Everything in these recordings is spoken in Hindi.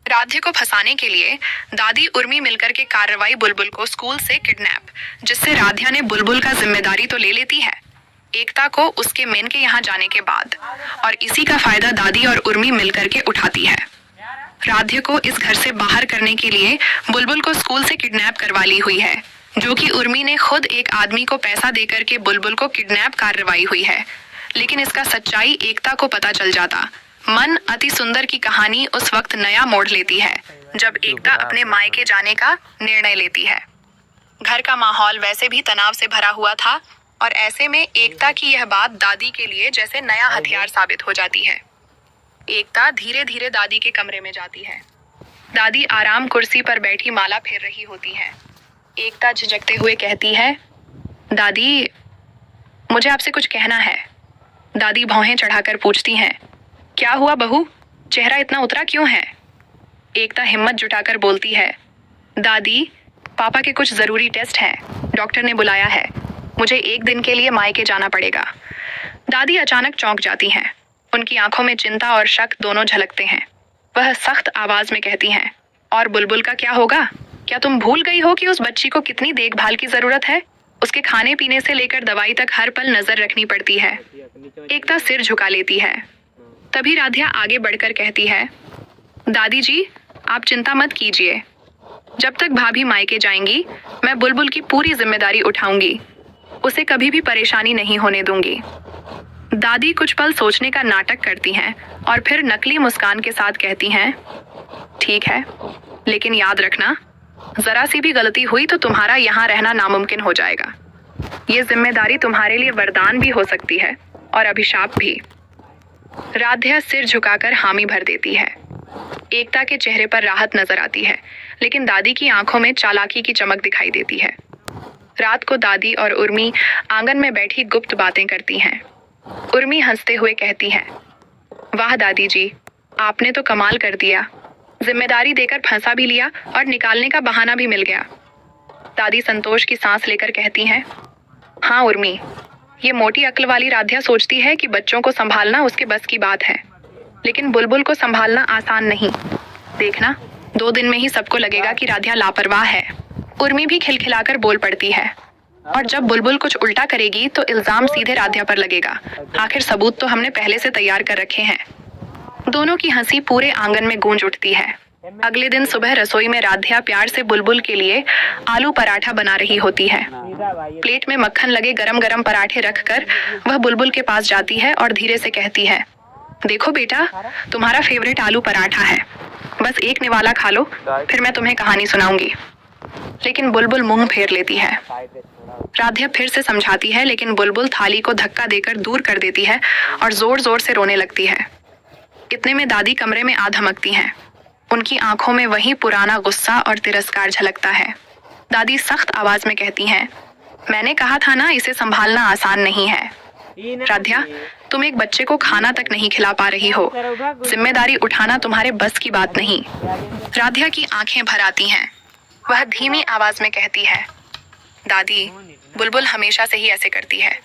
राध्य को फंसाने के लिए दादी उर्मी मिलकर के कार्रवाई बुलबुल को स्कूल से किडनैप, जिससे राध्या ने बुलबुल का जिम्मेदारी तो ले लेती है एकता को उसके मेन के यहाँ जाने के बाद, और इसी का फायदा दादी और उर्मी मिलकर के उठाती है। राध्य को इस घर से बाहर करने के लिए बुलबुल को स्कूल से किडनैप करवा ली हुई है, जो कि उर्मी ने खुद एक आदमी को पैसा देकर के बुलबुल को किडनैप कार्रवाई हुई है। लेकिन इसका सच्चाई एकता को पता चल जाता। मन अति सुंदर की कहानी उस वक्त नया मोड़ लेती है जब एकता अपने मायके जाने का निर्णय लेती है। घर का माहौल वैसे भी तनाव से भरा हुआ था और ऐसे में एकता की यह बात दादी के लिए जैसे नया हथियार साबित हो जाती है। एकता धीरे धीरे दादी के कमरे में जाती है। दादी आराम कुर्सी पर बैठी माला फेर रही होती है। एकता झिझकते हुए कहती है, दादी मुझे आपसे कुछ कहना है। दादी भौहें चढ़ाकर पूछती हैं, क्या हुआ बहू, चेहरा इतना उतरा क्यों है? एकता हिम्मत जुटाकर बोलती है, दादी पापा के कुछ ज़रूरी टेस्ट हैं, डॉक्टर ने बुलाया है, मुझे एक दिन के लिए मायके जाना पड़ेगा। दादी अचानक चौंक जाती हैं। उनकी आंखों में चिंता और शक दोनों झलकते हैं। वह सख्त आवाज में कहती हैं, और बुलबुल का क्या होगा? क्या तुम भूल गई हो कि उस बच्ची को कितनी देखभाल की जरूरत है? उसके खाने पीने से लेकर दवाई तक हर पल नजर रखनी पड़ती है। एकता सिर झुका लेती है। तभी राध्या आगे बढ़कर कहती है, दादी जी आप चिंता मत कीजिए, जब तक भाभी मायके जाएंगी मैं बुलबुल की पूरी जिम्मेदारी उठाऊंगी, उसे कभी भी परेशानी नहीं होने दूंगी। दादी कुछ पल सोचने का नाटक करती हैं और फिर नकली मुस्कान के साथ कहती हैं, ठीक है, लेकिन याद रखना जरा सी भी गलती हुई तो तुम्हारा यहाँ रहना नामुमकिन हो जाएगा। ये जिम्मेदारी तुम्हारे लिए वरदान भी हो सकती है और अभिशाप भी। राध्या सिर झुकाकर हामी भर देती है। एकता के चेहरे पर राहत नजर आती है, लेकिन दादी की आंखों में चालाकी की चमक दिखाई देती है। रात को दादी और उर्मी आंगन में बैठी गुप्त बातें करती हैं। उर्मी हंसते हुए कहती है, वाह दादी जी, आपने तो कमाल कर दिया, जिम्मेदारी देकर फंसा भी लिया और निकालने का बहाना भी मिल गया। दादी संतोष की सांस लेकर कहती हैं, हाँ उर्मी, ये मोटी अक्ल वाली राध्या सोचती है कि बच्चों को संभालना उसके बस की बात है, लेकिन बुलबुल को संभालना आसान नहीं। देखना 2 दिन में ही सबको लगेगा कि राध्या लापरवाह है। उर्मी भी खिलखिलाकर बोल पड़ती है, और जब बुलबुल कुछ उल्टा करेगी तो इल्जाम सीधे राध्या पर लगेगा। आखिर सबूत तो हमने पहले से तैयार कर रखे हैं। दोनों की हंसी पूरे आंगन में गूंज उठती है। अगले दिन सुबह रसोई में राध्या प्यार से बुलबुल के लिए आलू पराठा बना रही होती है। प्लेट में मक्खन लगे गरम गरम पराठे रखकर वह बुलबुल के पास जाती है और धीरे से कहती है, देखो बेटा, तुम्हारा फेवरेट आलू पराठा है, बस एक निवाला खा लो, फिर मैं तुम्हें कहानी सुनाऊंगी। लेकिन बुलबुल मुंह फेर लेती है। राध्या फिर से समझाती है, लेकिन बुलबुल थाली को धक्का देकर दूर कर देती है और जोर जोर से रोने लगती है। इतने में दादी कमरे में आ धमकती हैं। उनकी आंखों में वही पुराना गुस्सा और तिरस्कार झलकता है। दादी सख्त आवाज में कहती हैं, मैंने कहा था ना, इसे संभालना आसान नहीं है। राध्या, तुम एक बच्चे को खाना तक नहीं खिला पा रही हो, जिम्मेदारी उठाना तुम्हारे बस की बात नहीं। राध्या की आंखें भर आती हैं। वह धीमी आवाज में कहती है, दादी, बुलबुल हमेशा से ही ऐसे करती है,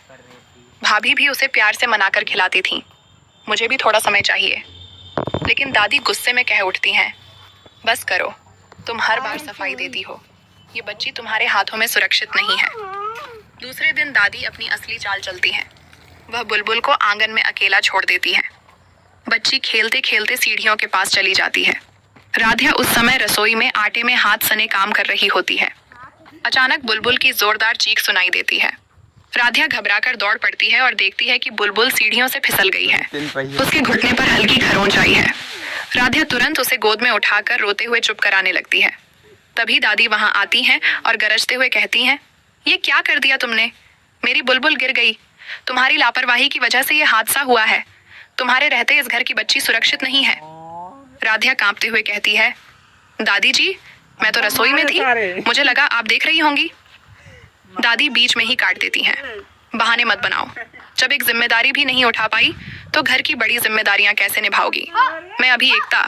भाभी भी उसे प्यार से मनाकर खिलाती थी, मुझे भी थोड़ा समय चाहिए। लेकिन दादी गुस्से में कह उठती हैं, बस करो, तुम हर बार सफाई देती हो, ये बच्ची तुम्हारे हाथों में सुरक्षित नहीं है। दूसरे दिन दादी अपनी असली चाल चलती हैं। वह बुलबुल को आंगन में अकेला छोड़ देती है। बच्ची खेलते खेलते सीढ़ियों के पास चली जाती है। राध्या उस समय रसोई में आटे में हाथ सने काम कर रही होती है। अचानक बुलबुल की जोरदार चीख सुनाई देती है। राध्या घबराकर दौड़ पड़ती है और देखती है कि बुलबुल सीढ़ियों से फिसल गई है। उसके घुटने पर हल्की खरोंच आई है। राध्या तुरंत उसे गोद में उठाकर रोते हुए चुप कराने लगती है। तभी दादी वहां आती हैं और गरजते हुए कहती हैं, ये क्या कर दिया तुमने? मेरी बुलबुल गिर गई, तुम्हारी लापरवाही की वजह से ये हादसा हुआ है, तुम्हारे रहते इस घर की बच्ची सुरक्षित नहीं है। राध्या कांपते हुए कहती है, दादी जी, मैं तो रसोई में थी, मुझे लगा आप देख रही होंगी। दादी बीच में ही काट देती हैं, बहाने मत बनाओ, जब एक जिम्मेदारी भी नहीं उठा पाई तो घर की बड़ी जिम्मेदारियां कैसे निभाओगी? मैं अभी एकता